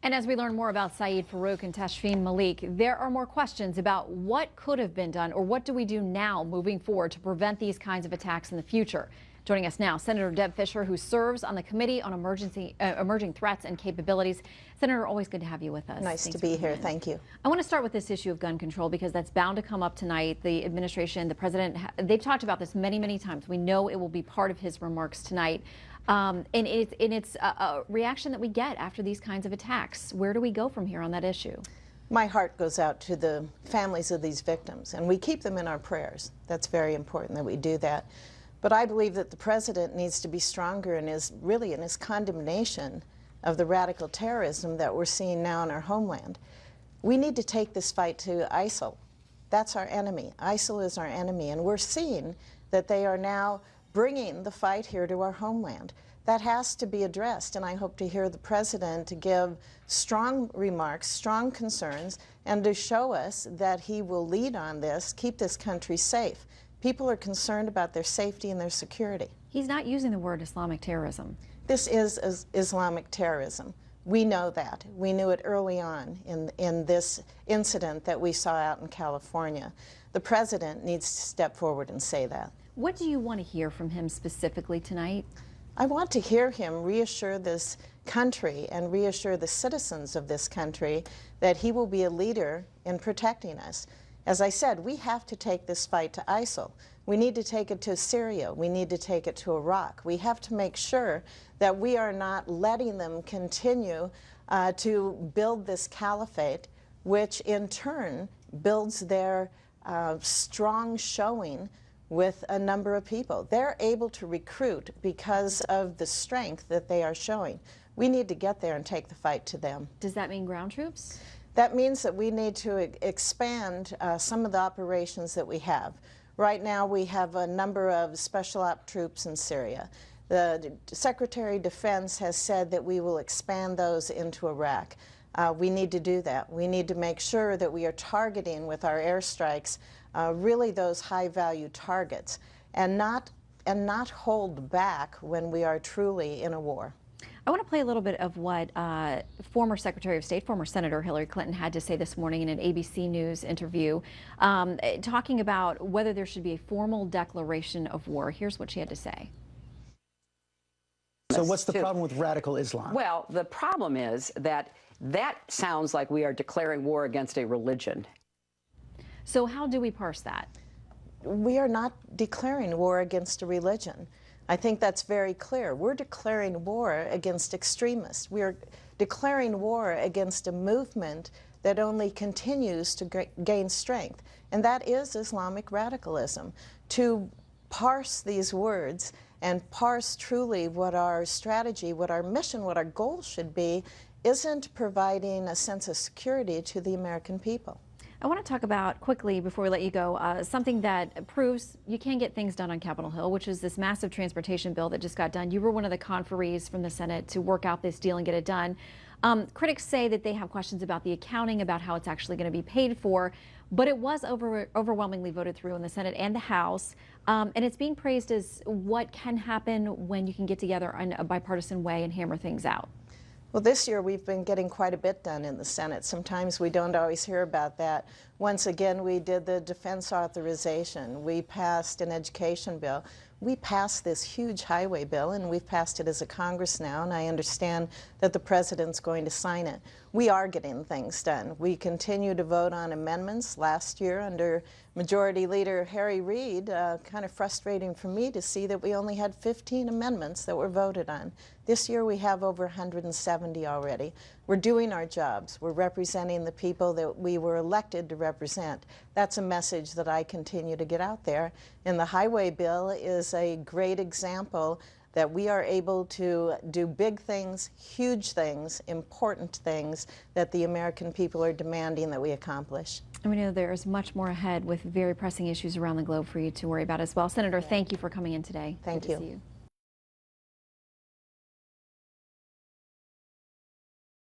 And as we learn more about Saeed Farouk and Tashfeen Malik, there are more questions about what could have been done or what do we do now moving forward to prevent these kinds of attacks in the future. Joining us now, Senator Deb Fischer, who serves on the Committee on Emerging Threats and Capabilities. Senator, always good to have you with us. Nice to be here. Thank you. I want to start with this issue of gun control because that's bound to come up tonight. The administration, the president, they've talked about this many, many times. We know it will be part of his remarks tonight. And it's a reaction that we get after these kinds of attacks. Where do we go from here on that issue? My heart goes out to the families of these victims, and we keep them in our prayers. That's very important that we do that. But I believe that the president needs to be stronger in his condemnation of the radical terrorism that we're seeing now in our homeland. We need to take this fight to ISIL. That's our enemy. ISIL is our enemy, and we're seeing that they are now bringing the fight here to our homeland. That has to be addressed, and I hope to hear the president give strong remarks, strong concerns, and to show us that he will lead on this, keep this country safe. People are concerned about their safety and their security. He's not using the word Islamic terrorism. This is Islamic terrorism. We know that. We knew it early on in this incident that we saw out in California. The president needs to step forward and say that. What do you want to hear from him specifically tonight? I want to hear him reassure this country and reassure the citizens of this country that he will be a leader in protecting us. As I said, we have to take this fight to ISIL. We need to take it to Syria. We need to take it to Iraq. We have to make sure that we are not letting them continue to build this caliphate, which in turn builds their strong showing with a number of people. They're able to recruit because of the strength that they are showing. We need to get there and take the fight to them. Does that mean ground troops? That means that we need to expand some of the operations that we have. Right now we have a number of special op troops in Syria. The Secretary of Defense has said that we will expand those into Iraq. We need to do that. We need to make sure that we are targeting with our airstrikes really those high-value targets and not hold back when we are truly in a war. I want to play a little bit of what former Secretary of State, former Senator Hillary Clinton had to say this morning in an ABC News interview, talking about whether there should be a formal declaration of war. Here's what she had to say. So what's the problem with radical Islam? Well, the problem is that sounds like we are declaring war against a religion. So how do we parse that? We are not declaring war against a religion. I think that's very clear. We're declaring war against extremists. We are declaring war against a movement that only continues to gain strength, and that is Islamic radicalism. To parse these words and parse truly what our strategy, what our mission, what our goal should be, isn't providing a sense of security to the American people. I want to talk about, quickly before we let you go, something that proves you can get things done on Capitol Hill, which is this massive transportation bill that just got done. You were one of the conferees from the Senate to work out this deal and get it done. Critics say that they have questions about the accounting, about how it's actually going to be paid for, but it was overwhelmingly voted through in the Senate and the House, and it's being praised as what can happen when you can get together in a bipartisan way and hammer things out. Well, this year we've been getting quite a bit done in the Senate. Sometimes we don't always hear about that. Once again, we did the defense authorization. We passed an education bill. We passed this huge highway bill, and we've passed it as a Congress now, and I understand that the president's going to sign it. We are getting things done. We continue to vote on amendments. Last year, under Majority Leader Harry Reid, kind of frustrating for me to see that we only had 15 amendments that were voted on. This year we have over 170 already. We're doing our jobs. We're representing the people that we were elected to represent. That's a message that I continue to get out there. And the highway bill is a great example that we are able to do big things, huge things, important things that the American people are demanding that we accomplish. And we know there's much more ahead with very pressing issues around the globe for you to worry about as well. Senator, thank you for coming in today. Thank Good to you. see you.